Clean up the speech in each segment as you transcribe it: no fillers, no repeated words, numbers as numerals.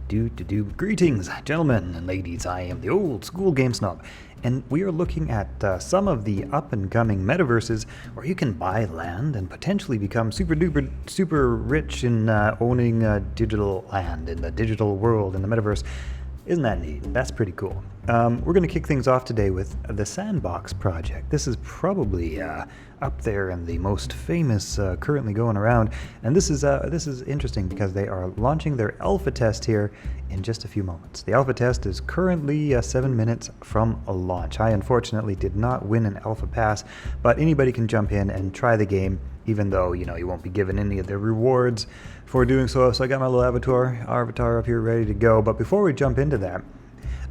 Greetings, gentlemen and ladies. I am the old school game snob, and we are looking at some of the up-and-coming metaverses where you can buy land and potentially become super rich in owning digital land in the digital world in the metaverse. Isn't that neat? That's pretty cool. We're going to kick things off today with the Sandbox project. This is probably up there and the most famous currently going around, and this is interesting because they are launching their alpha test here in just a few moments. The alpha test is currently 7 minutes from a launch. I unfortunately did not win an alpha pass, but anybody can jump in and try the game, even though you won't be given any of the rewards for doing so. So I got my little avatar up here ready to go. But before we jump into that,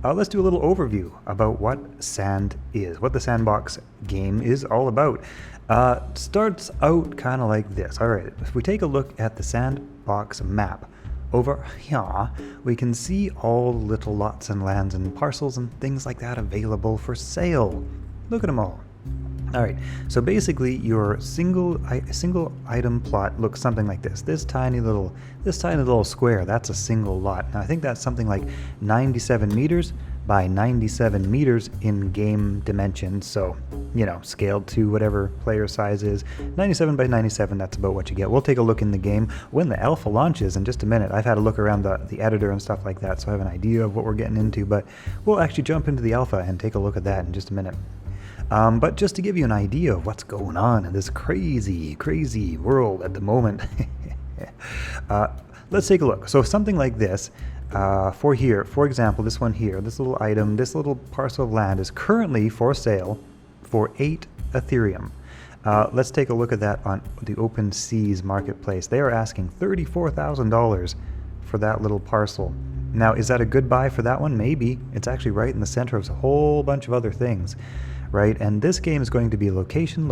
let's do a little overview about what Sand is, what the Sandbox game is all about. Starts out kind of like this. All right, if we take a look at the Sandbox map over here, we can see all the little lots and lands and parcels and things like that available for sale. Look at them all. All right, so basically your single item plot looks something like this. This tiny little square, that's a single lot. Now I think that's something like 97 meters by 97 meters in game dimensions. So, scaled to whatever player size is. 97 by 97, that's about what you get. We'll take a look in the game when the alpha launches in just a minute. I've had a look around the editor and stuff like that, so I have an idea of what we're getting into, but we'll actually jump into the alpha and take a look at that in just a minute. But just to give you an idea of what's going on in this crazy world at the moment, let's take a look. So something like this, for example, this one here, this little item, this little parcel of land is currently for sale for 8 Ethereum. Let's take a look at that on the OpenSea's marketplace. They are asking $34,000 for that little parcel. Now, is that a good buy for that one? Maybe. It's actually right in the center of a whole bunch of other things. Right, and this game is going to be location,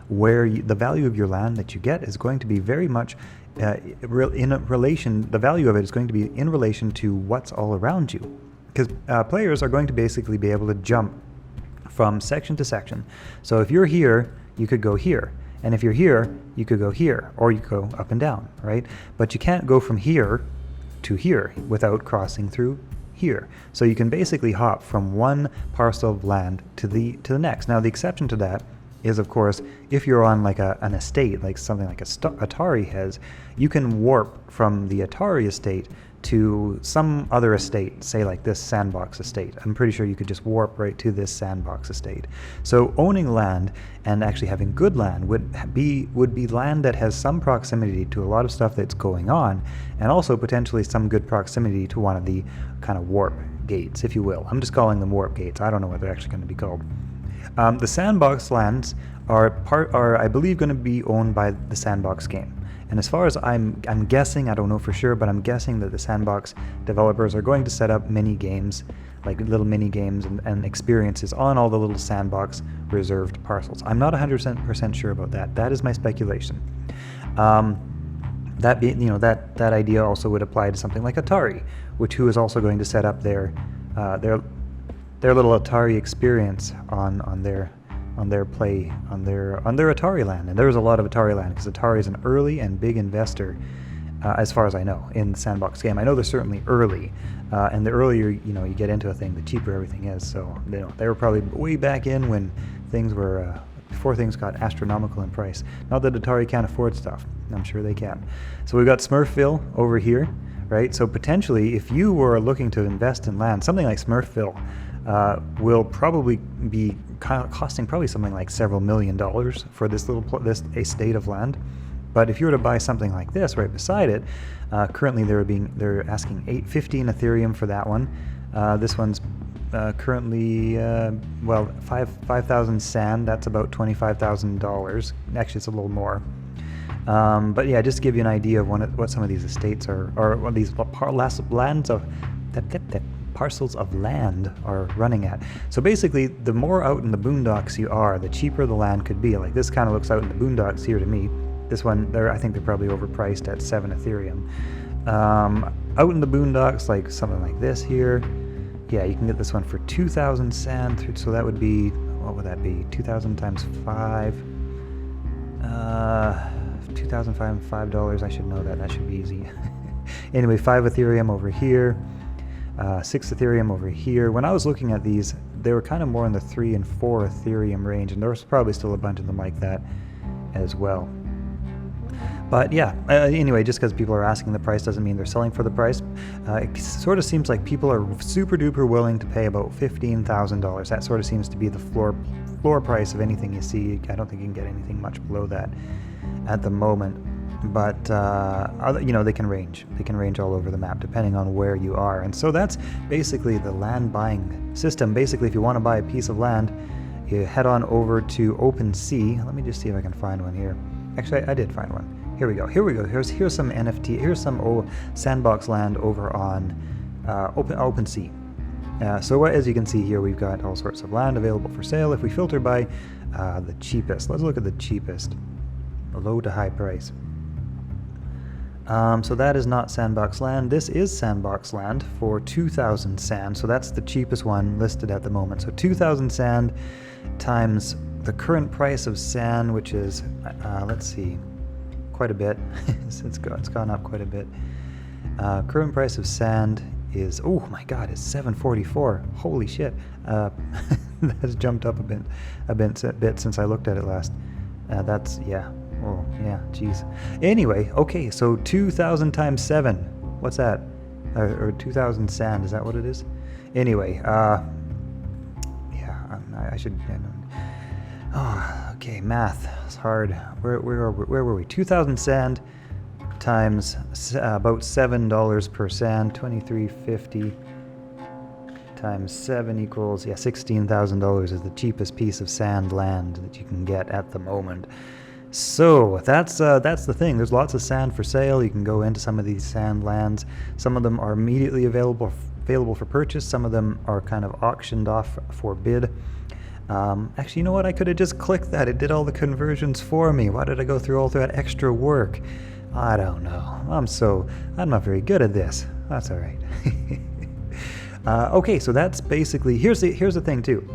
where the value of your land that you get is going to be very much the value of it is going to be in relation to what's all around you. Because players are going to basically be able to jump from section to section. So if you're here, you could go here. And if you're here, you could go here, or you could go up and down, right? But you can't go from here to here without crossing through here. So you can basically hop from one parcel of land to the next. Now the exception to that is, of course, if you're on like an estate, like something like Atari has, you can warp from the Atari estate to some other estate, say like this Sandbox estate. I'm pretty sure you could just warp right to this Sandbox estate. So owning land and actually having good land would be land that has some proximity to a lot of stuff that's going on, and also potentially some good proximity to one of the kind of warp gates, if you will. I'm just calling them warp gates. I don't know what they're actually going to be called. The Sandbox lands are I believe going to be owned by the Sandbox game. And as far as I'm guessing, I don't know for sure, but I'm guessing that the Sandbox developers are going to set up mini games, like little mini games and experiences on all the little Sandbox reserved parcels. I'm not 100% sure about that. That is my speculation. That idea also would apply to something like Atari, who is also going to set up their little Atari experience on their Atari land. And there's a lot of Atari land because Atari is an early and big investor, as far as I know, in the Sandbox game. I know they're certainly early, and the earlier you get into a thing, the cheaper everything is. So they were probably way back in when things were before things got astronomical in price. Not that Atari can't afford stuff. I'm sure they can. So we've got Smurfville over here, right? So potentially, if you were looking to invest in land, something like Smurfville will probably be costing probably something like several $1 million for this estate of land. But if you were to buy something like this right beside it, currently they're asking 15 Ethereum for that one. This one's currently 5,000 sand. That's about $25,000. Actually, it's a little more. But yeah, just to give you an idea of what some of these estates or what these parcels of land are running at. So basically, the more out in the boondocks you are, the cheaper the land could be. Like this kind of looks out in the boondocks here to me. This one, I think they're probably overpriced at 7 Ethereum. Out in the boondocks, like something like this here, yeah, you can get this one for 2,000 sand. So that would be, what would that be? 2,000 times 5. $2,005. I should know that. That should be easy. Anyway, 5 Ethereum over here, 6 Ethereum over here. When I was looking at these, they were kind of more in the 3 and 4 Ethereum range, and there was probably still a bunch of them like that as well. But yeah, anyway, just because people are asking the price doesn't mean they're selling for the price. It sort of seems like people are super duper willing to pay about $15,000. That sort of seems to be the floor price of anything you see. I don't think you can get anything much below that at the moment. But you know, they can range. They can range all over the map depending on where you are. And so that's basically the land buying system. Basically, if you want to buy a piece of land, you head on over to OpenSea. Let me just see if I can find one here. Actually, I did find one. Here we go. Here's some NFT. Here's some sandbox land over on OpenSea. So as you can see here, we've got all sorts of land available for sale. If we filter by the cheapest, let's look at the cheapest, low to high price. So that is not sandbox land. This is sandbox land for 2,000 sand. So that's the cheapest one listed at the moment. So 2,000 sand times the current price of sand, which is, let's see, quite a bit. It's gone up quite a bit. Current price of sand is, oh my god, it's 744. Holy shit. That has jumped up a bit since I looked at it last. That's, yeah. Oh, yeah, jeez. Anyway, okay, so 2,000 times 7. What's that? Or 2,000 sand, is that what it is? Anyway, yeah, I should... Oh, okay, math is hard. Where were we? 2,000 sand times about $7 per sand, $23.50 times 7 equals, yeah, $16,000 is the cheapest piece of sand land that you can get at the moment. So that's the thing. There's lots of sand for sale. You can go into some of these sand lands. Some of them are immediately available for purchase. Some of them are kind of auctioned off for bid. Actually, you know what? I could have just clicked that. It did all the conversions for me. Why did I go through all that extra work? I don't know. I'm not very good at this. That's all right. Okay, so that's basically, here's the thing too.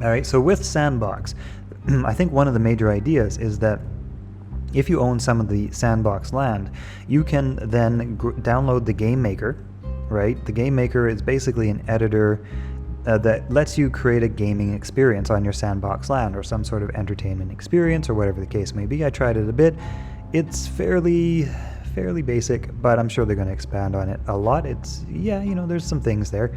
All right, so with Sandbox, I think one of the major ideas is that if you own some of the Sandbox land, you can then download the Game Maker, right? The Game Maker is basically an editor that lets you create a gaming experience on your Sandbox land, or some sort of entertainment experience, or whatever the case may be. I tried it a bit. It's fairly basic, but I'm sure they're going to expand on it a lot. It's, yeah, you know, there's some things there.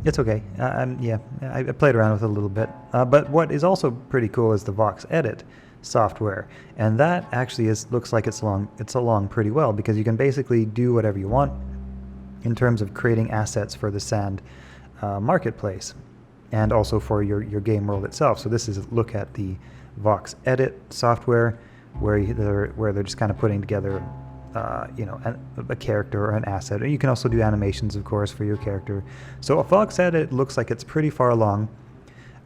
It's okay. Yeah, I played around with it a little bit. But what is also pretty cool is the Vox Edit software, and that actually looks like it's along pretty well, because you can basically do whatever you want in terms of creating assets for the Sand marketplace, and also for your game world itself. So this is a look at the Vox Edit software, where they're just kind of putting together you know, a character or an asset. And you can also do animations, of course, for your character. So a Vox Edit looks like it's pretty far along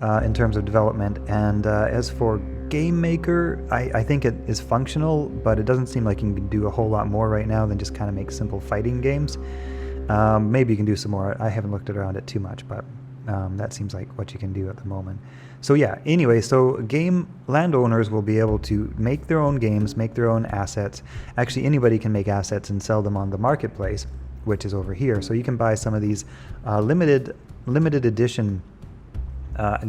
in terms of development. And as for Game Maker, I think it is functional, but it doesn't seem like you can do a whole lot more right now than just kind of make simple fighting games. Maybe you can do some more. I haven't looked around it too much, but that seems like what you can do at the moment. So yeah, anyway, so game landowners will be able to make their own games, make their own assets. Actually, anybody can make assets and sell them on the marketplace, which is over here. So you can buy some of these limited edition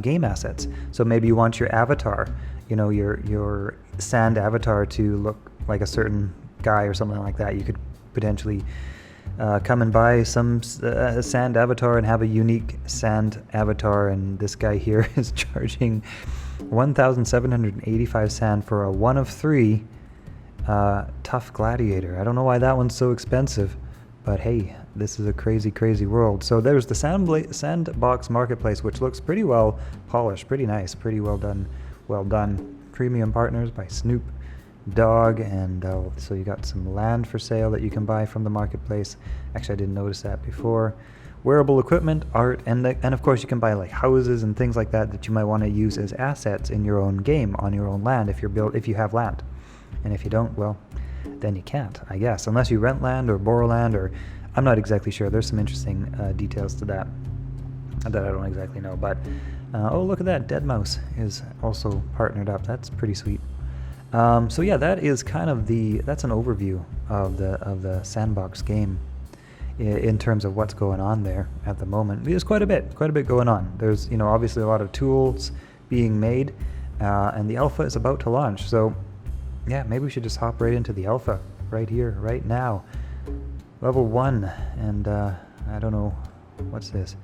game assets. So maybe you want your avatar, you know, your sand avatar to look like a certain guy or something like that. You could potentially come and buy some sand avatar and have a unique sand avatar, and this guy here is charging 1,785 sand for a 1 of 3 tough gladiator. I don't know why that one's so expensive, but hey, this is a crazy world. So there's the Sandbox marketplace, which looks pretty well polished, pretty nice, pretty well done. Premium partners by Snoop Dogg, and so you got some land for sale that you can buy from the marketplace. Actually, I didn't notice that before. Wearable equipment, art, and of course you can buy like houses and things like that you might want to use as assets in your own game on your own land if you have land. And if you don't, well, then you can't, I guess, unless you rent land or borrow land, or I'm not exactly sure. There's some interesting details to that I don't exactly know. But oh, look at that, Deadmau5 is also partnered up. That's pretty sweet. So yeah, that is kind of that's an overview of the sandbox game in terms of what's going on there at the moment. There's quite a bit going on. There's, you know, obviously a lot of tools being made, and the alpha is about to launch. So yeah, maybe we should just hop right into the alpha right here, right now. Level 1, and I don't know, what's this?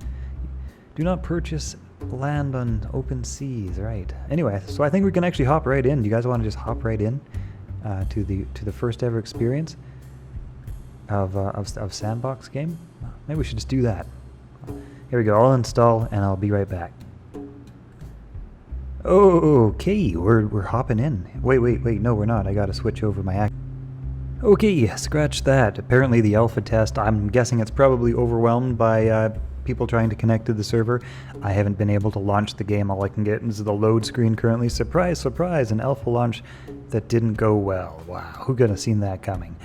Do not purchase land on open seas, right? Anyway, so I think we can actually hop right in. Do you guys want to just hop right in to the first ever experience of sandbox game? Maybe we should just do that. Here we go. I'll install and I'll be right back. Okay, we're hopping in. Wait, no, we're not. I gotta switch over my act. Okay, scratch that. Apparently the alpha test, I'm guessing it's probably overwhelmed by people trying to connect to the server. I haven't been able to launch the game. All I can get is the load screen currently. Surprise, surprise, an alpha launch that didn't go well. Wow, who could have seen that coming?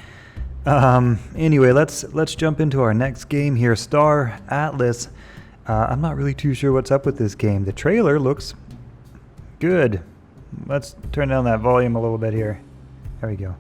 Anyway, let's jump into our next game here, Star Atlas. I'm not really too sure what's up with this game. The trailer looks good. Let's turn down that volume a little bit here. There we go.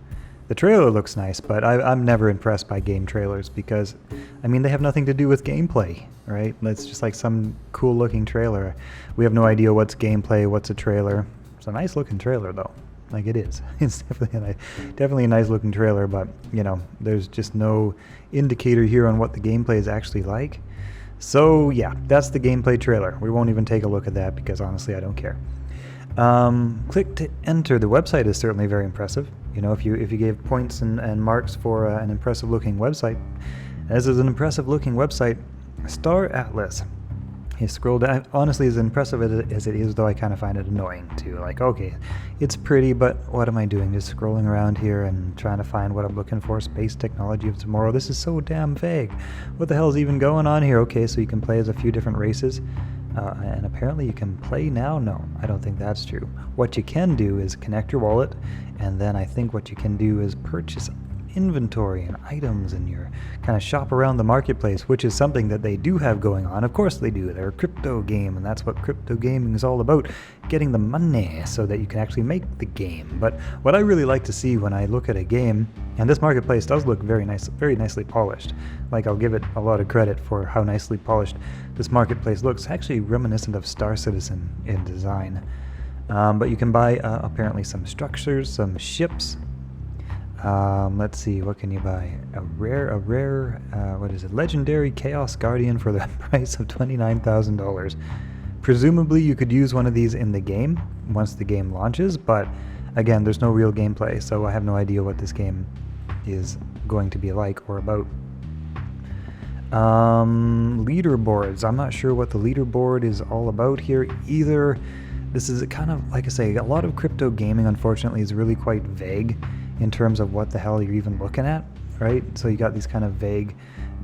The trailer looks nice, but I'm never impressed by game trailers because, I mean, they have nothing to do with gameplay, right? It's just like some cool looking trailer. We have no idea what's gameplay, what's a trailer. It's a nice looking trailer though. Like it is. It's definitely a nice looking trailer, but you know, there's just no indicator here on what the gameplay is actually like. So yeah, that's the gameplay trailer. We won't even take a look at that because honestly, I don't care. Click to enter. The website is certainly very impressive. You know, if you gave points and marks for an impressive looking website, as is an impressive looking website, Star Atlas. You scroll down. Honestly, as impressive as it is, though, I kind of find it annoying too. Like, okay, it's pretty, but what am I doing? Just scrolling around here and trying to find what I'm looking for. Space technology of tomorrow. This is so damn vague. What the hell is even going on here? Okay, so you can play as a few different races. And apparently you can play now? No, I don't think that's true. What you can do is connect your wallet, and then I think what you can do is purchase inventory and items, and you're kind of shop around the marketplace, which is something that they do have going on. Of course they do. They're a crypto game, and that's what crypto gaming is all about, getting the money so that you can actually make the game. But what I really like to see when I look at a game, and this marketplace does look very nice, very nicely polished. Like, I'll give it a lot of credit for how nicely polished this marketplace looks, actually reminiscent of Star Citizen in design. But you can buy apparently some structures, some ships. Let's see, what can you buy? A rare, what is it? Legendary Chaos Guardian for the price of $29,000. Presumably you could use one of these in the game once the game launches, but again, there's no real gameplay, so I have no idea what this game is going to be like or about. Leaderboards. I'm not sure what the leaderboard is all about here either. This is kind of, like I say, a lot of crypto gaming, unfortunately, is really quite vague in terms of what the hell you're even looking at, right? So you got these kind of vague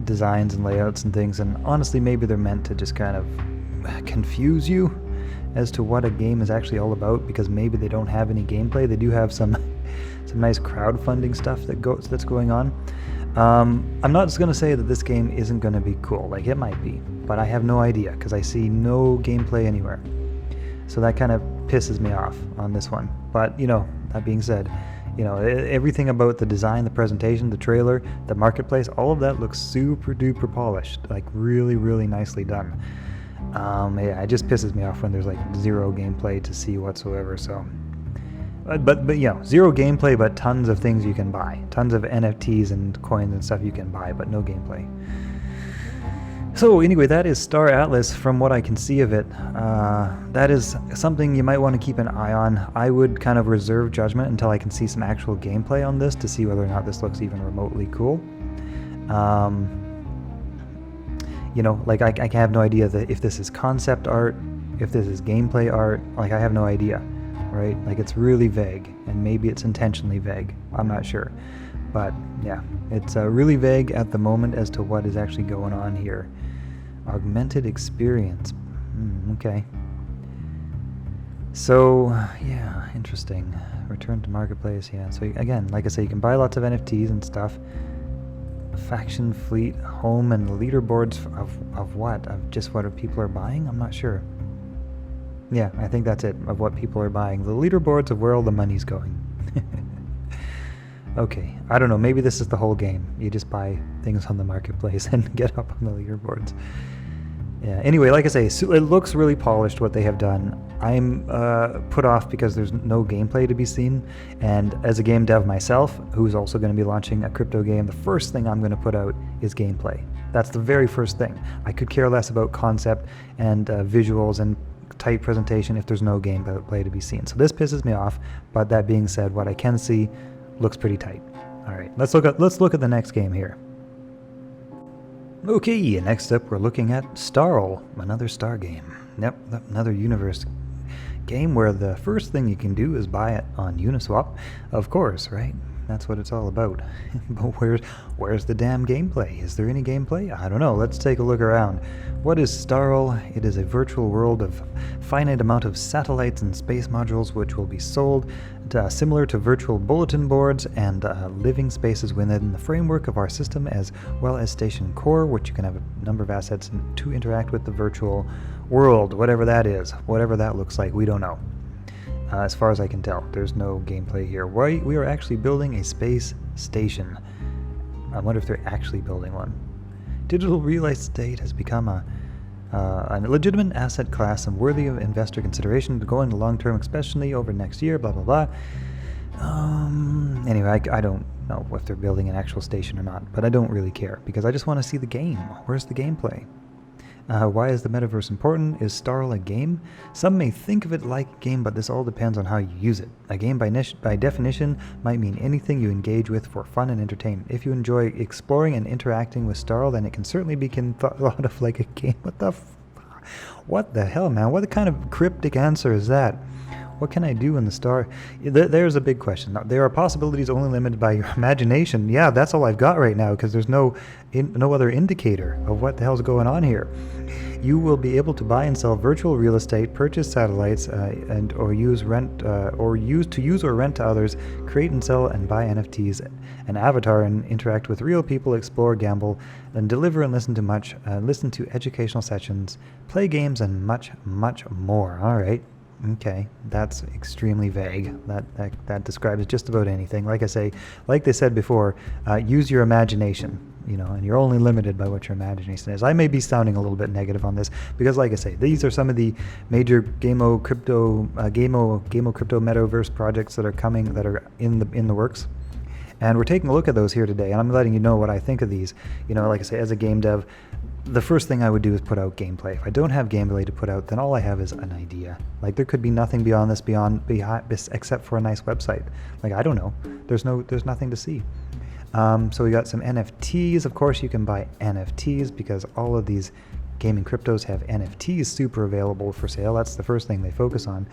designs and layouts and things, and honestly, maybe they're meant to just kind of confuse you as to what a game is actually all about, because maybe they don't have any gameplay. They do have some nice crowdfunding stuff that's going on. I'm not just going to say that this game isn't going to be cool. Like, it might be, but I have no idea because I see no gameplay anywhere. So that kind of pisses me off on this one. But, you know, that being said, you know, everything about the design, the presentation, the trailer, the marketplace, all of that looks super duper polished, like really, really nicely done. Yeah, it just pisses me off when there's like zero gameplay to see whatsoever. So, but you know, zero gameplay, but tons of things you can buy, tons of NFTs and coins and stuff you can buy, but no gameplay. So anyway, that is Star Atlas from what I can see of it. That is something you might want to keep an eye on. I would kind of reserve judgment until I can see some actual gameplay on this to see whether or not this looks even remotely cool. You know, like I have no idea if this is concept art, if this is gameplay art. Like, I have no idea, right? Like, it's really vague, and maybe it's intentionally vague. I'm not sure. But yeah, it's really vague at the moment as to what is actually going on here. Augmented experience. Okay. So, yeah, interesting. Return to marketplace, yeah. So again, like I say, you can buy lots of NFTs and stuff. Faction, fleet, home, and leaderboards of what? Of just what people are buying? I'm not sure. Yeah, I think that's it, of what people are buying. The leaderboards of where all the money's going. Okay, I don't know, maybe this is the whole game. You just buy things on the marketplace and get up on the leaderboards. Yeah, anyway, like I say, so it looks really polished what they have done. I'm put off because there's no gameplay to be seen, and as a game dev myself, who's also going to be launching a crypto game, the first thing I'm going to put out is gameplay. That's the very first thing. I could care less about concept and visuals and tight presentation if there's no gameplay to be seen. So this pisses me off, but that being said, what I can see looks pretty tight. All right, let's look at the next game here. Okay, next up we're looking at Starl, another Star game. Yep, another universe game where the first thing you can do is buy it on Uniswap. Of course, right? That's what it's all about. But where's the damn gameplay? Is there any gameplay? I don't know. Let's take a look around. What is Starl? It is a virtual world of finite amount of satellites and space modules which will be sold, similar to virtual bulletin boards and living spaces within the framework of our system, as well as station core, which you can have a number of assets to interact with the virtual world, whatever that is, whatever that looks like, we don't know. As far as I can tell, there's no gameplay here. We are actually building a space station. I wonder if they're actually building one. Digital real estate has become a legitimate asset class and worthy of investor consideration to go into long term, especially over next year, blah, blah, blah. Anyway, I don't know if they're building an actual station or not, but I don't really care because I just want to see the game. Where's the gameplay? Why is the metaverse important? Is Starl a game? Some may think of it like a game, but this all depends on how you use it. A game by definition might mean anything you engage with for fun and entertainment. If you enjoy exploring and interacting with Starl, then it can certainly be thought of like a game. What the hell, man? What kind of cryptic answer is that? What can I do in the star? There's a big question. Now, there are possibilities only limited by your imagination. Yeah, that's all I've got right now because there's no other indicator of what the hell's going on here. You will be able to buy and sell virtual real estate, purchase satellites, or use or rent to others, create and sell and buy NFTs, an avatar, and interact with real people, explore, gamble, and deliver and listen to educational sessions, play games, and much, much more. All right. Okay, that's extremely vague. That describes just about anything. Like they said before, use your imagination, and you're only limited by what your imagination is. I may be sounding a little bit negative on this because, like I say, these are some of the major Gamo crypto metaverse projects that are coming, that are in the works. And we're taking a look at those here today, and I'm letting you know what I think of these. Like I say, as a game dev, the first thing I would do is put out gameplay. If I don't have gameplay to put out, then all I have is an idea. Like, there could be nothing beyond this except for a nice website. Like, I don't know. There's nothing to see. So we got some NFTs. Of course, you can buy NFTs because all of these gaming cryptos have NFTs super available for sale. That's the first thing they focus on.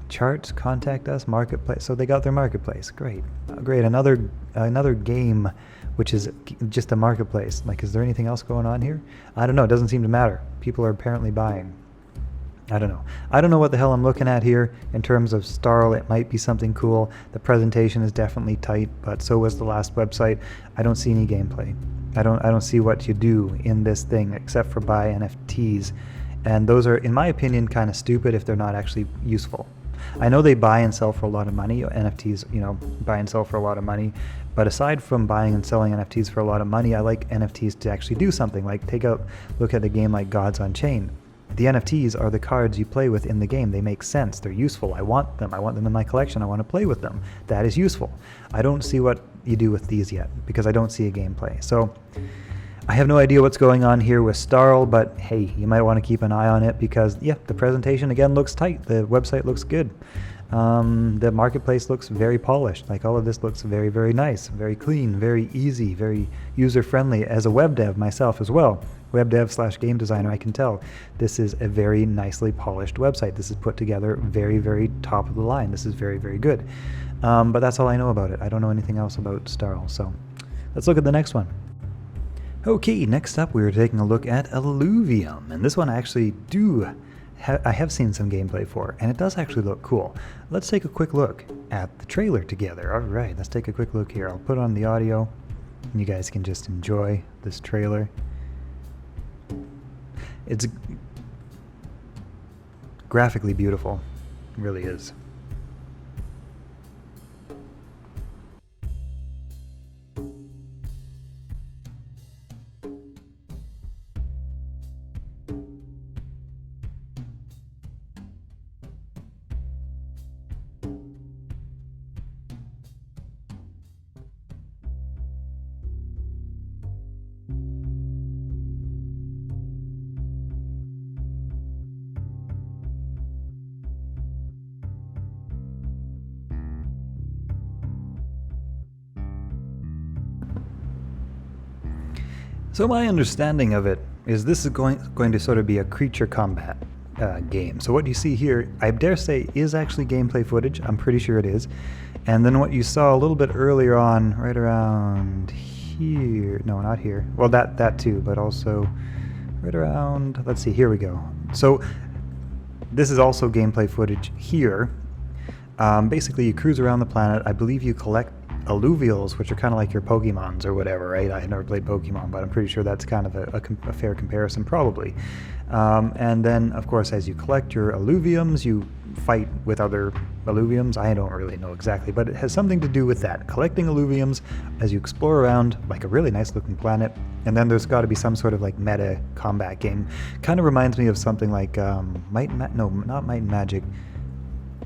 Charts, contact us, marketplace. So they got their marketplace. Great. Another game, which is just a marketplace. Like, is there anything else going on here? I don't know. It doesn't seem to matter. People are apparently buying. I don't know. I don't know what the hell I'm looking at here in terms of Starl. It might be something cool. The presentation is definitely tight, but so was the last website. I don't see any gameplay. I don't see what you do in this thing except for buy NFTs. And those are, in my opinion, kind of stupid if they're not actually useful. I know they buy and sell for a lot of money. NFTs, buy and sell for a lot of money. But aside from buying and selling NFTs for a lot of money, I like NFTs to actually do something. Like, look at a game like Gods Unchained. The NFTs are the cards you play with in the game. They make sense. They're useful. I want them. I want them in my collection. I want to play with them. That is useful. I don't see what you do with these yet because I don't see a gameplay. So I have no idea what's going on here with Starl, but hey, you might want to keep an eye on it because, yeah, the presentation again looks tight. The website looks good. The marketplace looks very polished. Like, all of this looks very, very nice, very clean, very easy, very user-friendly. As a web dev myself as well, web dev / game designer, I can tell this is a very nicely polished website. This is put together very, very top of the line. This is very, very good. But that's all I know about it. I don't know anything else about Starl. So let's look at the next one. Okay, next up we are taking a look at Alluvium, and this one I actually I have seen some gameplay for, and it does actually look cool. Let's take a quick look at the trailer together. All right, let's take a quick look here. I'll put on the audio, and you guys can just enjoy this trailer. It's graphically beautiful, it really is. So my understanding of it is this is going to sort of be a creature combat game. So what you see here, I dare say, is actually gameplay footage. I'm pretty sure it is. And then what you saw a little bit earlier on, right around here, no, not here. Well, that too, but also right around, let's see, here we go. So this is also gameplay footage here. Basically, you cruise around the planet. I believe you collect alluvials, which are kind of like your Pokemons or whatever, right? I've never played Pokemon, but I'm pretty sure that's kind of a fair comparison, probably. And then, of course, as you collect your alluviums, you fight with other alluviums. I don't really know exactly, but it has something to do with that. Collecting alluviums as you explore around like a really nice looking planet. And then there's got to be some sort of like meta combat game. Kind of reminds me of something like not Might and Magic.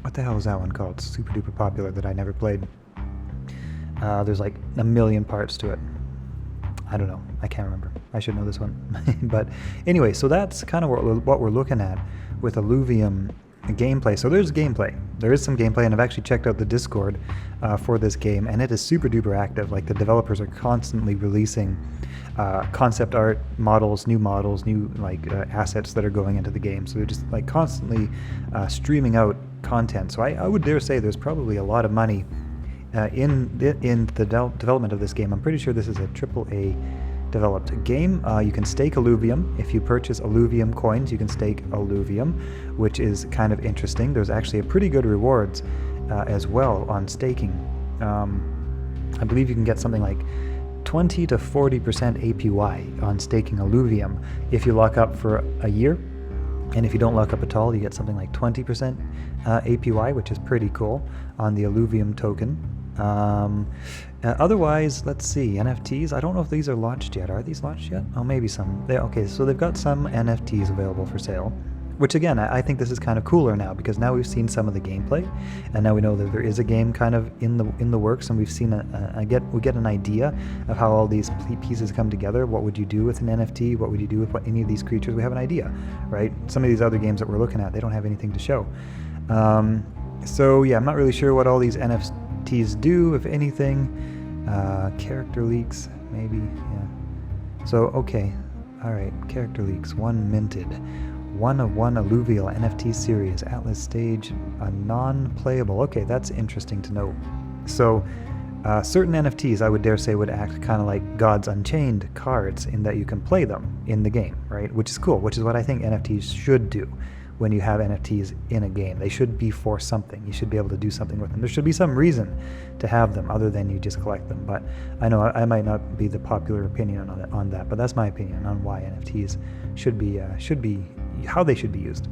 What the hell is that one called? Super duper popular that I never played. There's like a million parts to it. I don't know. I can't remember. I should know this one. But anyway, so that's kind of what we're looking at with Alluvium gameplay. So there's gameplay. There is some gameplay, and I've actually checked out the Discord for this game, and it is super duper active. Like, the developers are constantly releasing concept art, new like assets that are going into the game. So they're just like constantly streaming out content. So I would dare say there's probably a lot of money in the development of this game. I'm pretty sure this is a AAA developed game. You can stake Alluvium. If you purchase Alluvium coins, you can stake Alluvium, which is kind of interesting. There's actually a pretty good rewards as well on staking. I believe you can get something like 20 to 40% APY on staking Alluvium if you lock up for a year. And if you don't lock up at all, you get something like 20% APY, which is pretty cool on the Alluvium token. Otherwise, let's see, NFTs. I don't know if these are launched yet. Are these launched yet? Oh, maybe some. Okay, so they've got some NFTs available for sale, which again, I think this is kind of cooler now, because now we've seen some of the gameplay, and now we know that there is a game kind of in the works, and we've seen we get an idea of how all these pieces come together. What would you do with an NFT? What would you do with any of these creatures? We have an idea, right? Some of these other games that we're looking at, they don't have anything to show. So yeah, I'm not really sure what all these NFTs do, if anything. Character leaks, maybe, yeah. So, okay, alright, character leaks, 1 minted. 1 of 1 alluvial NFT series, Atlas stage, a non-playable. Okay, that's interesting to know. So, certain NFTs, I would dare say, would act kind of like Gods Unchained cards in that you can play them in the game, right? Which is cool, which is what I think NFTs should do when you have NFTs in a game. They should be for something. You should be able to do something with them. There should be some reason to have them other than you just collect them. But I know I might not be the popular opinion on that, but that's my opinion on why NFTs should be how they should be used.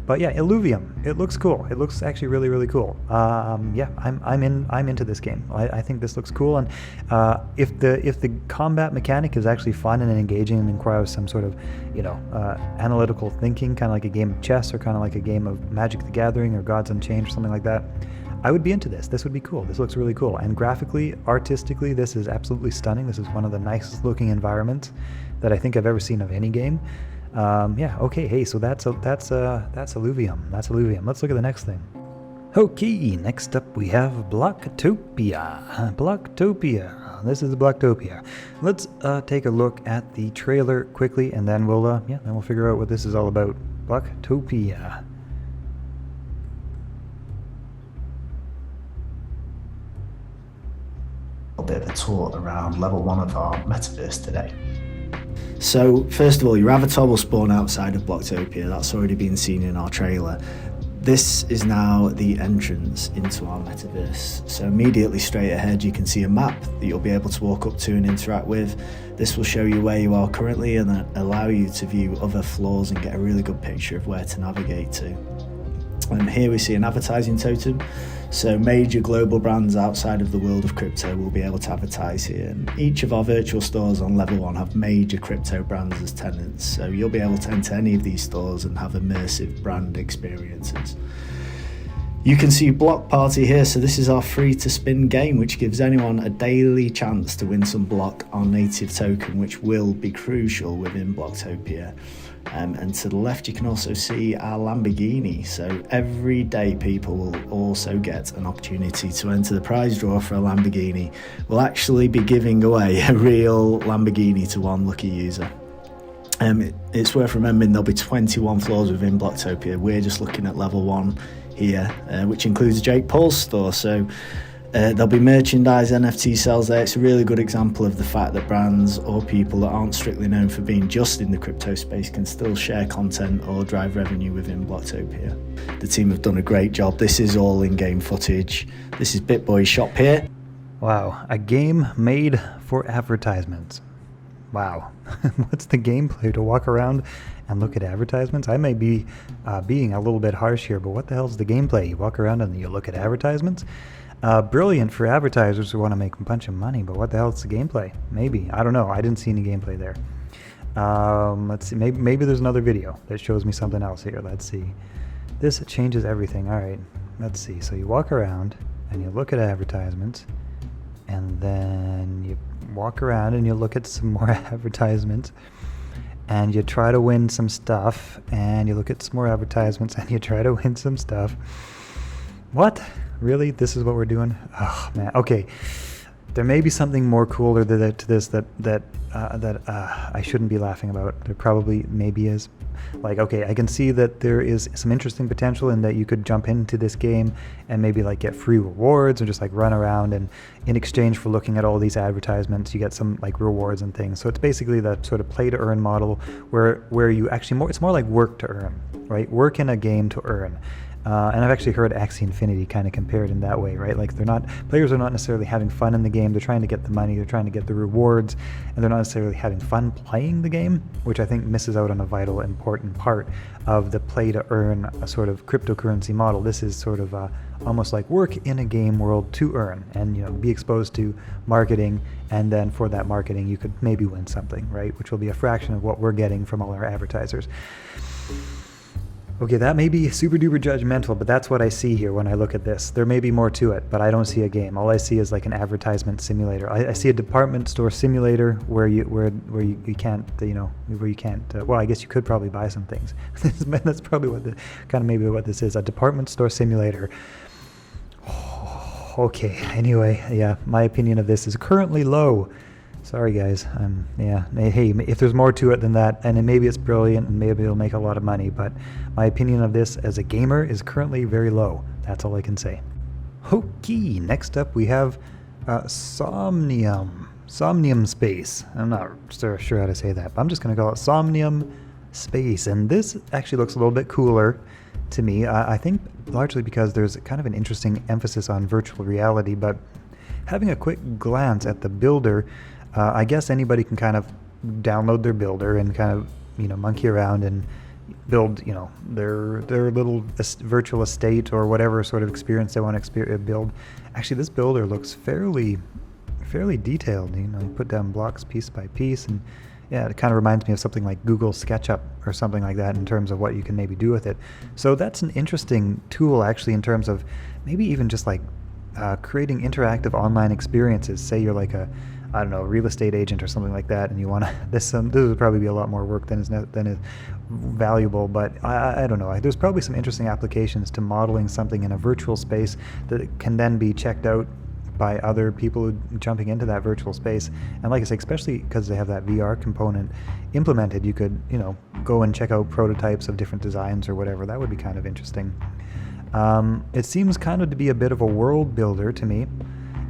But yeah, Alluvium, it looks cool. It looks actually really, really cool. Yeah, I'm into this game. I think this looks cool, and if the combat mechanic is actually fun and engaging and requires some sort of analytical thinking, kind of like a game of chess or kind of like a game of Magic the Gathering or Gods Unchained or something like that, I would be into this. This would be cool. This looks really cool, and graphically, artistically, this is absolutely stunning. This is one of the nicest looking environments that I think I've ever seen of any game. Yeah, okay, hey, so that's Alluvium. That's Alluvium. Let's look at the next thing. Okay, next up we have Blocktopia. Blocktopia. This is Blocktopia. Let's take a look at the trailer quickly, and then we'll figure out what this is all about. Blocktopia. A bit of a tour around level 1 of our metaverse today. So first of all, your avatar will spawn outside of Blocktopia. That's already been seen in our trailer. This is now the entrance into our metaverse. So immediately straight ahead you can see a map that you'll be able to walk up to and interact with. This will show you where you are currently and then allow you to view other floors and get a really good picture of where to navigate to. And here we see an advertising totem. So major global brands outside of the world of crypto will be able to advertise here. And each of our virtual stores on level 1 have major crypto brands as tenants. So you'll be able to enter any of these stores and have immersive brand experiences. You can see Block Party here. So this is our free to spin game, which gives anyone a daily chance to win some block, our native token, which will be crucial within Blocktopia. And to the left, you can also see our Lamborghini. So every day people will also get an opportunity to enter the prize draw for a Lamborghini. We'll actually be giving away a real Lamborghini to one lucky user. It's worth remembering there'll be 21 floors within Blocktopia. We're just looking at level 1 here, which includes Jake Paul's store. So there'll be merchandise, NFT sales there. It's a really good example of the fact that brands or people that aren't strictly known for being just in the crypto space can still share content or drive revenue within Blocktopia. The team have done a great job. This is all in-game footage. This is BitBoy's shop here. Wow, a game made for advertisements. Wow. What's the gameplay? To walk around and look at advertisements? I may be being a little bit harsh here, but what the hell's the gameplay? You walk around and you look at advertisements? Brilliant for advertisers who want to make a bunch of money, but what the hell is the gameplay? Maybe. I don't know. I didn't see any gameplay there. Let's see. Maybe there's another video that shows me something else here. Let's see. This changes everything. All right. Let's see. So you walk around and you look at advertisements, and then you walk around and you look at some more advertisements, and you try to win some stuff, and you look at some more advertisements and you try to win some stuff. What? Really? This is what we're doing? Oh man. Okay. There may be something more cooler to this that I shouldn't be laughing about. There probably maybe is. Like, okay, I can see that there is some interesting potential in that you could jump into this game and maybe like get free rewards or just like run around, and in exchange for looking at all these advertisements you get some like rewards and things. So it's basically that sort of play to earn model where you actually it's more like work to earn, right? Work in a game to earn. And I've actually heard Axie Infinity kind of compared in that way, right? Like players are not necessarily having fun in the game. They're trying to get the money, they're trying to get the rewards, and they're not necessarily having fun playing the game, which I think misses out on a vital, important part of the play to earn a sort of cryptocurrency model. This is sort of almost like work in a game world to earn, and be exposed to marketing, and then for that marketing you could maybe win something, right? Which will be a fraction of what we're getting from all our advertisers. Okay, that may be super duper judgmental, but that's what I see here when I look at this. There may be more to it, but I don't see a game. All I see is like an advertisement simulator. I see a department store simulator where you can't, where you can't. Well, I guess you could probably buy some things. That's probably what this is. A department store simulator. Oh, okay. Anyway, yeah, my opinion of this is currently low. Sorry guys, hey, if there's more to it than that, and then maybe it's brilliant and maybe it'll make a lot of money, but my opinion of this as a gamer is currently very low. That's all I can say. Okay, next up we have Somnium Space. I'm not sure how to say that, but I'm just going to call it Somnium Space, and this actually looks a little bit cooler to me. I think largely because there's kind of an interesting emphasis on virtual reality, but having a quick glance at the builder, I guess anybody can kind of download their builder and kind of, monkey around and build, their little virtual estate or whatever sort of experience they want to build. Actually, this builder looks fairly detailed. You put down blocks piece by piece, and yeah, it kind of reminds me of something like Google SketchUp or something like that in terms of what you can maybe do with it. So that's an interesting tool actually in terms of maybe even just like creating interactive online experiences. Say you're like a real estate agent or something like that, and you want to. This would probably be a lot more work than is valuable, but I don't know. There's probably some interesting applications to modeling something in a virtual space that can then be checked out by other people jumping into that virtual space. And like I say, especially because they have that VR component implemented, you could go and check out prototypes of different designs or whatever. That would be kind of interesting. It seems kind of to be a bit of a world builder to me,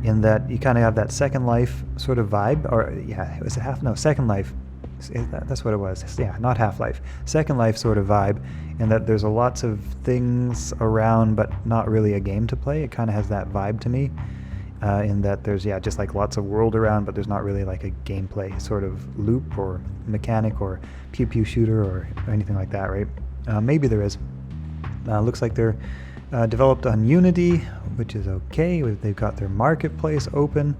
in that you kind of have that Second Life sort of vibe, or yeah, was it Second Life? That's what it was. Yeah, not Half-Life. Second Life sort of vibe, in that there's lots of things around, but not really a game to play. It kind of has that vibe to me, in that there's just like lots of world around, but there's not really like a gameplay sort of loop or mechanic or pew pew shooter or anything like that, right? Maybe there is. Looks like they're developed on Unity, which is okay. They've got their marketplace open.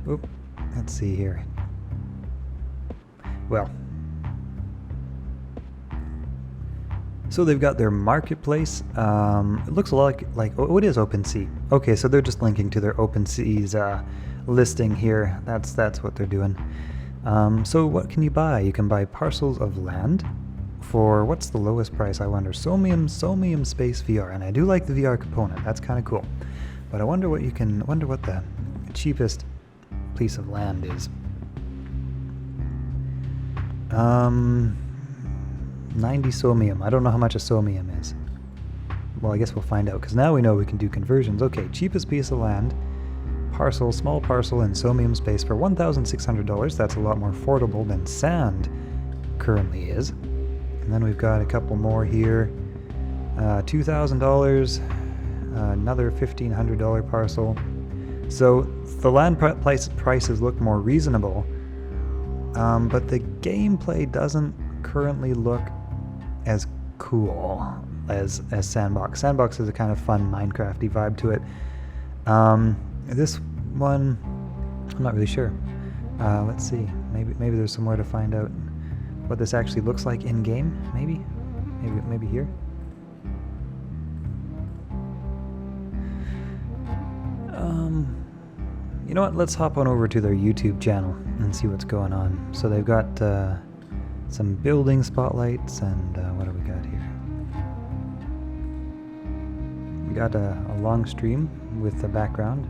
Oop, let's see here. Well, So they've got their marketplace. It looks a lot like oh, it is OpenSea. Okay, so they're just linking to their OpenSea's listing here. That's what they're doing. So what can you buy? You can buy parcels of land for, what's the lowest price, I wonder? Somium Space VR, and I do like the VR component. That's kind of cool. But I wonder what the cheapest piece of land is. 90 somium. I don't know how much a somium is. Well, I guess we'll find out, because now we know we can do conversions. Okay, cheapest piece of land, parcel, small parcel in somium space for $1,600. That's a lot more affordable than sand currently is. And then we've got a couple more here. $2,000, another $1,500 parcel. So the land prices look more reasonable, but the gameplay doesn't currently look as cool as Sandbox. Sandbox has a kind of fun Minecraft-y vibe to it. This one, I'm not really sure. Let's see. Maybe there's somewhere to find out what this actually looks like in game. Maybe here. You know what? Let's hop on over to their YouTube channel and see what's going on. So they've got some building spotlights, and what do we got here? We got a long stream with the background.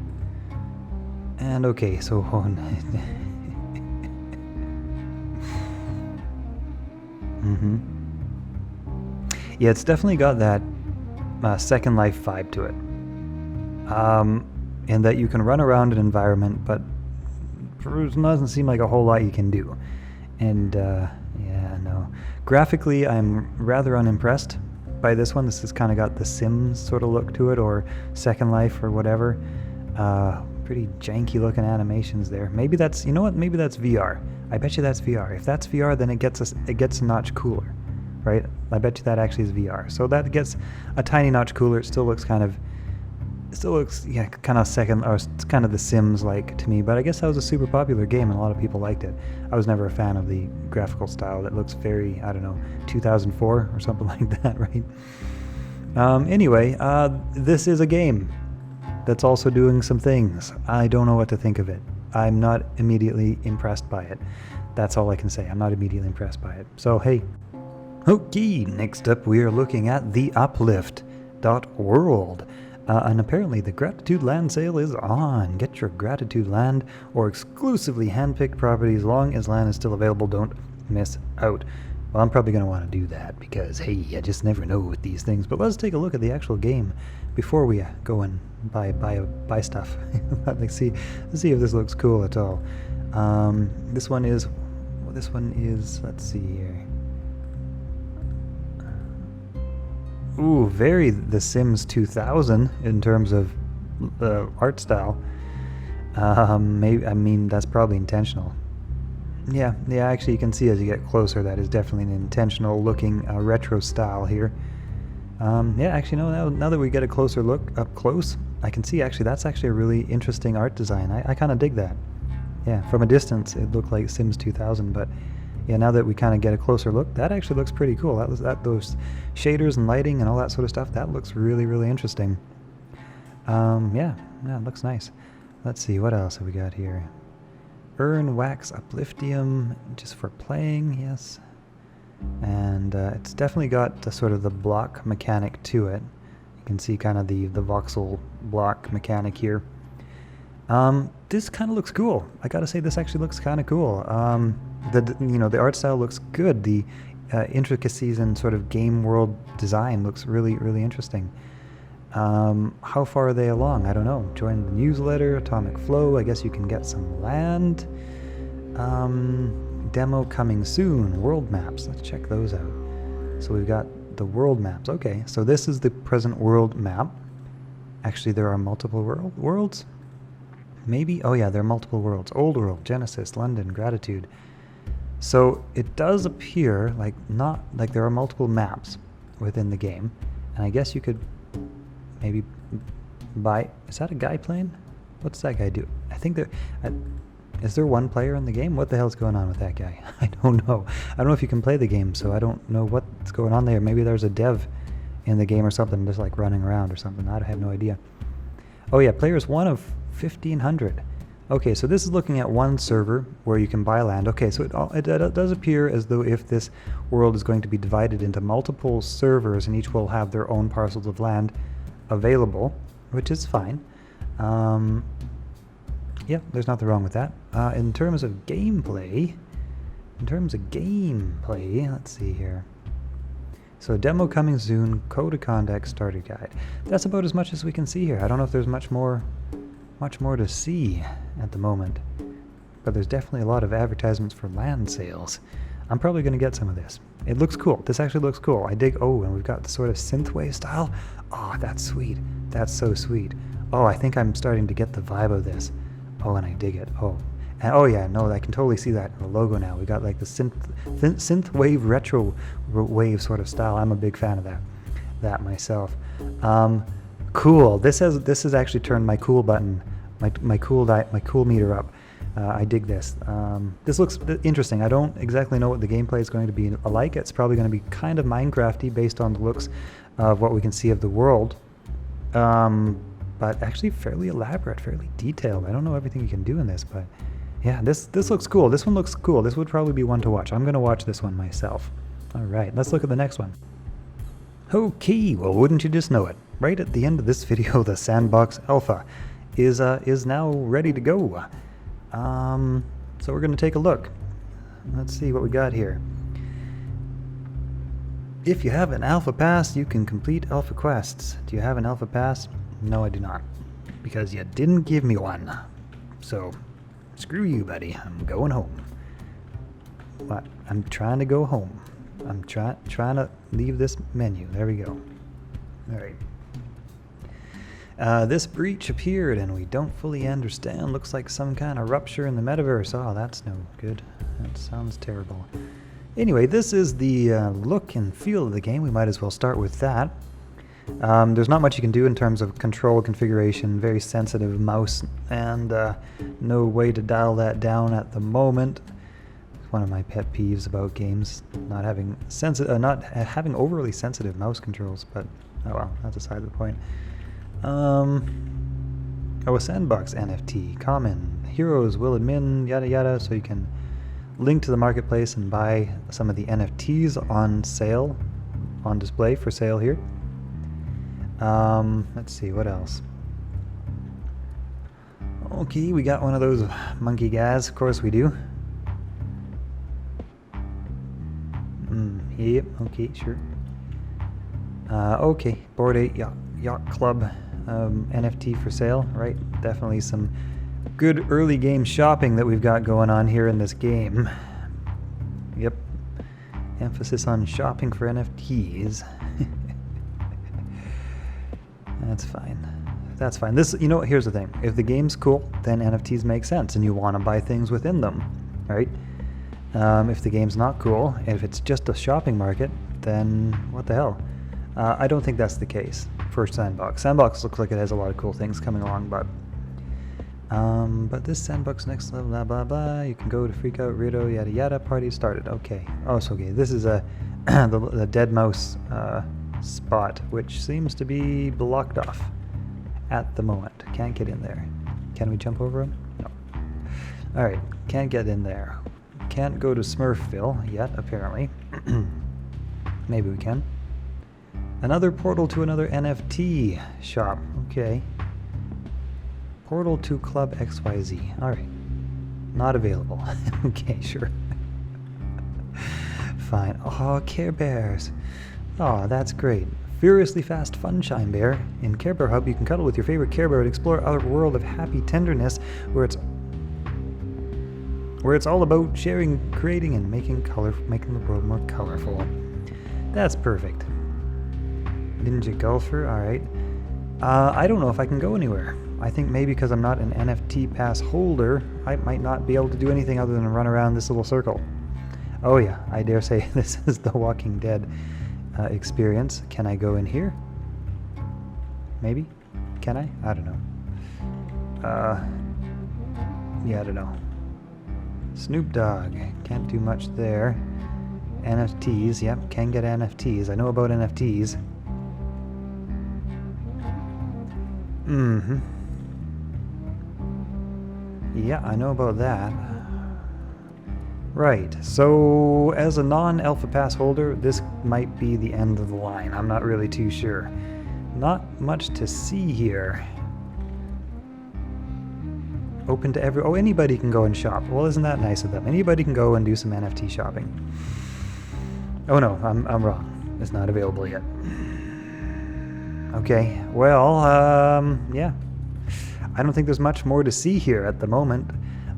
And okay, so yeah, it's definitely got that Second Life vibe to it. In that you can run around an environment, but it doesn't seem like a whole lot you can do. And yeah, no. Graphically, I'm rather unimpressed by this one. This has kind of got the Sims sort of look to it, or Second Life, or whatever. Pretty janky looking animations there. Maybe that's, you know what? Maybe that's VR. I bet you that's VR. If that's VR, then it gets a notch cooler, right? I bet you that actually is VR. So that gets a tiny notch cooler. It still looks kind of yeah, kind of second, or it's kind of the Sims like to me, but I guess that was a super popular game and a lot of people liked it. I was never a fan of the graphical style. That looks very, I don't know, 2004 or something like that, right? Anyway, this is a game that's also doing some things. I don't know what to think of it. I'm not immediately impressed by it. That's all I can say. I'm not immediately impressed by it. So, hey. Okay, next up we are looking at the Uplift.World. And apparently the Gratitude Land sale is on. Get your Gratitude Land or exclusively handpicked property as long as land is still available. Don't miss out. Well, I'm probably going to want to do that because, hey, I just never know with these things. But let's take a look at the actual game before we go and buy stuff. Let's see if this looks cool at all. This one is, let's see here. Ooh, very The Sims 2000 in terms of art style. Maybe, I mean, that's probably intentional. Yeah, actually you can see as you get closer that is definitely an intentional looking retro style here. Yeah, actually no, now that we get a closer look up close, I can see actually that's actually a really interesting art design. I kind of dig that. Yeah, from a distance it looked like Sims 2000, but yeah, now that we kind of get a closer look, that actually looks pretty cool. Those shaders and lighting and all that sort of stuff, that looks really, really interesting. Yeah, it looks nice. Let's see, what else have we got here? Earn wax upliftium just for playing, yes. And it's definitely got the sort of the block mechanic to it. You can see kind of the voxel block mechanic here. This kind of looks cool. I gotta say, this actually looks kind of cool. The art style looks good. The intricacies and sort of game world design looks really, really interesting. How far are they along? I don't know. Join the newsletter, Atomic Flow. I guess you can get some land. Demo coming soon. World maps. Let's check those out. So we've got the world maps. Okay, so this is the present world map. Actually, there are multiple worlds. Maybe? Oh yeah, there are multiple worlds. Old World, Genesis, London, Gratitude. So it does appear like there are multiple maps within the game. And I guess you could maybe buy... Is that a guy playing? What's that guy do? I think Is there one player in the game? What the hell's going on with that guy? I don't know. I don't know if you can play the game, so I don't know what's going on there. Maybe there's a dev in the game or something, just like running around or something. I have no idea. Oh yeah, players 1 of 1,500. Okay, so this is looking at one server where you can buy land. Okay, so it does appear as though if this world is going to be divided into multiple servers and each will have their own parcels of land available, which is fine. Yeah, there's nothing wrong with that. In terms of gameplay, let's see here. So demo coming soon, code of conduct starter guide. That's about as much as we can see here. I don't know if there's much more to see at the moment, but there's definitely a lot of advertisements for land sales. I'm probably going to get some of this. It looks cool. This actually looks cool. I dig. Oh, and we've got the sort of synthwave style. Oh, that's sweet. That's so sweet. Oh, I think I'm starting to get the vibe of this. Oh, and I dig it. Oh, and oh yeah, no, I can totally see that in the logo now. We got like the synthwave retro wave sort of style. I'm a big fan of that myself. Cool. This has actually turned my cool button, my cool meter up. I dig this. This looks interesting. I don't exactly know what the gameplay is going to be like. It's probably going to be kind of Minecrafty based on the looks of what we can see of the world. But actually fairly elaborate, fairly detailed. I don't know everything you can do in this, but yeah, this looks cool. This one looks cool. This would probably be one to watch. I'm going to watch this one myself. All right, let's look at the next one. Okay, well, wouldn't you just know it? Right at the end of this video, the Sandbox Alpha is now ready to go. So we're going to take a look. Let's see what we got here. If you have an Alpha Pass, you can complete Alpha Quests. Do you have an Alpha Pass? No, I do not, because you didn't give me one. So, screw you, buddy. I'm going home. What? I'm trying to go home. I'm trying to leave this menu. There we go. All right. This breach appeared, and we don't fully understand. Looks like some kind of rupture in the metaverse. Oh, that's no good. That sounds terrible. Anyway, this is the look and feel of the game. We might as well start with that. There's not much you can do in terms of control configuration, very sensitive mouse, and no way to dial that down at the moment. It's one of my pet peeves about games, not having overly sensitive mouse controls, but oh well, that's aside the point. Oh, a sandbox NFT, common, heroes will admin, yada yada, so you can link to the marketplace and buy some of the NFTs on sale, on display for sale here. Let's see, what else? Okay, we got one of those monkey guys. Of course we do. Yep, okay, sure. Okay, Bored Ape Yacht Club NFT for sale, right? Definitely some good early game shopping that we've got going on here in this game. Yep. Emphasis on shopping for NFTs. That's fine. That's fine. This, you know, here's the thing. If the game's cool, then NFTs make sense, and you want to buy things within them, right? If the game's not cool, if it's just a shopping market, then what the hell? I don't think that's the case for Sandbox. Sandbox looks like it has a lot of cool things coming along, but this Sandbox next level, blah blah blah. You can go to freak out, Rito, yada yada. Party started. Okay. Oh, so okay. This is a the dead mouse spot, which seems to be blocked off at the moment. Can't get in there. Can we jump over him? No. All right. Can't get in there. Can't go to Smurfville yet, apparently. Maybe we can. Another portal to another NFT shop. Okay. Portal to Club XYZ. All right. Not available. Okay, sure. Fine. Oh, Care Bears. Oh, that's great. Furiously fast Funshine Bear. In Care Bear Hub, you can cuddle with your favorite Care Bear and explore a world of happy tenderness where it's all about sharing, creating, and making the world more colorful. That's perfect. Ninja Golfer, alright. I don't know if I can go anywhere. I think maybe because I'm not an NFT pass holder, I might not be able to do anything other than run around this little circle. Oh yeah, I dare say this is the Walking Dead experience. Can I go in here? Maybe? Can I? I don't know. Yeah, I don't know. Snoop Dogg. Can't do much there. NFTs. Yep, can get NFTs. I know about NFTs. Mm-hmm. Yeah, I know about that. Right, so as a non-Alpha Pass holder, this might be the end of the line. I'm not really too sure. Not much to see here. Open to every... Oh, anybody can go and shop. Well, isn't that nice of them? Anybody can go and do some NFT shopping. Oh no, I'm wrong. It's not available yet. Okay, well, yeah. I don't think there's much more to see here at the moment.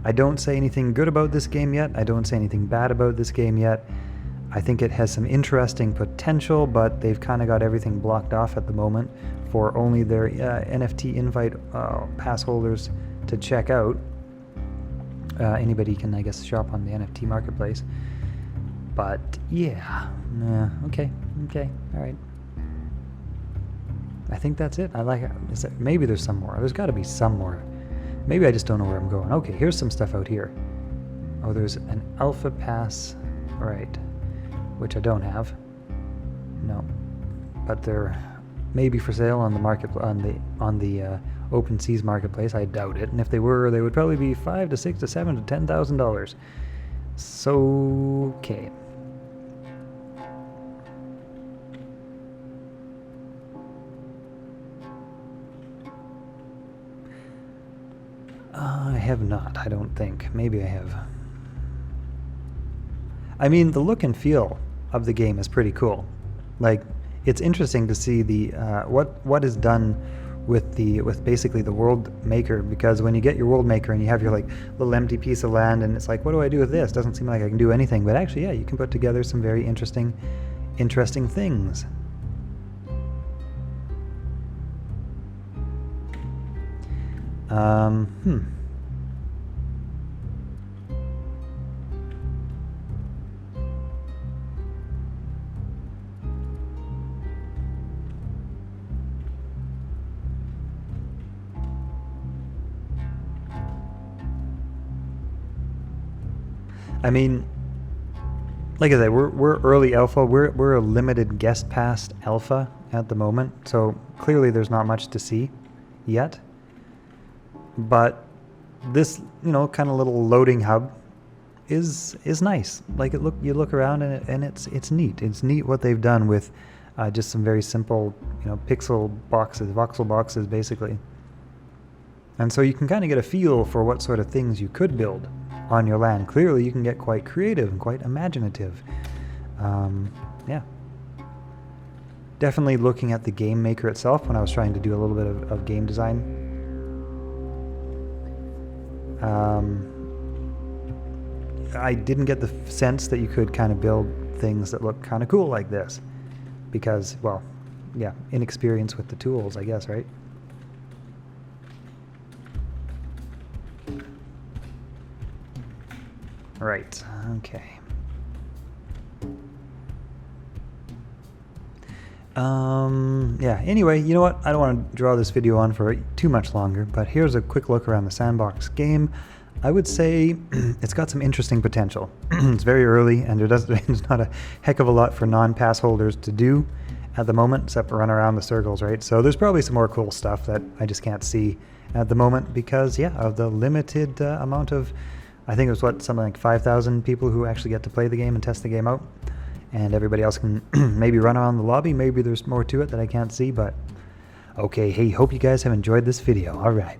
I don't say anything good about this game yet. I don't say anything bad about this game yet. I think it has some interesting potential, but they've kind of got everything blocked off at the moment for only their NFT invite pass holders to check out. Anybody can, I guess, shop on the NFT marketplace. But yeah, okay, all right. I think that's it. I like it. Maybe there's some more. There's got to be some more. Maybe I just don't know where I'm going. Okay, here's some stuff out here. Oh, there's an Alpha Pass, right, which I don't have. No, but they're maybe for sale on the market on the OpenSea's marketplace. I doubt it. And if they were, they would probably be $5,000 to $6,000 to $7,000 to $10,000. So okay. I have not, I don't think. Maybe I have. I mean, the look and feel of the game is pretty cool. Like, it's interesting to see the what is done with basically the world maker, because when you get your world maker and you have your like little empty piece of land and it's like, what do I do with this? Doesn't seem like I can do anything, but actually, yeah, you can put together some very interesting things. I mean, like I said, we're early alpha. We're a limited guest pass alpha at the moment, so clearly there's not much to see yet. But this, kind of little loading hub is nice. Like you look around and it's neat. It's neat what they've done with just some very simple, pixel boxes, voxel boxes, basically. And so you can kind of get a feel for what sort of things you could build on your land. Clearly, you can get quite creative and quite imaginative. Yeah. Definitely looking at the game maker itself when I was trying to do a little bit of game design. I didn't get the sense that you could kind of build things that look kind of cool like this because, well, yeah, inexperience with the tools, I guess, right? Right, okay. Yeah, anyway, you know what? I don't want to draw this video on for too much longer, but here's a quick look around the sandbox game. I would say it's got some interesting potential. It's very early, and there's not a heck of a lot for non-pass holders to do at the moment, except run around the circles, right? So there's probably some more cool stuff that I just can't see at the moment because, yeah, of the limited amount of, I think it was something like 5,000 people who actually get to play the game and test the game out. And everybody else can maybe run around the lobby. Maybe there's more to it that I can't see, but okay, hey, hope you guys have enjoyed this video. All right.